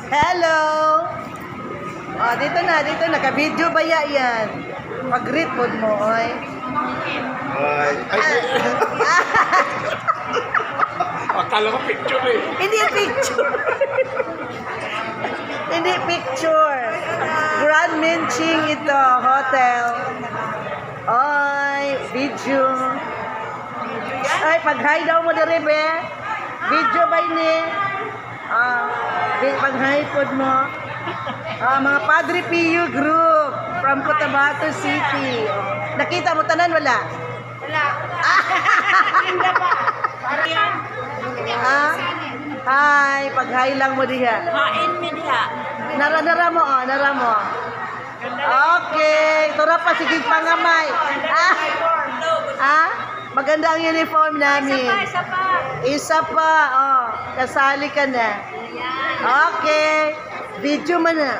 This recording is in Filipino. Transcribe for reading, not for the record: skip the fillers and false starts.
Hello! Oh, dito na. Naka-video ba yan? Mag-greet po mo, oy. Akala ko picture eh. Hindi picture. Hindi picture. Grand Minching ito, hotel. Oy, video. Ay, pag-hi daw mo dere, be. Video ba ini? Pag-hi po mo. Mga Padre Pio Group from Cotabato City. Nakita mo tanan wala? Wala. Hindi pa. Marian. Hi, pag-hi lang mo diha. Hain mi diha. Nara mo. Okay, tura pa sige pangamay. Maganda ang uniform namin. Isa pa, kasali ka na. Okay, video mo na.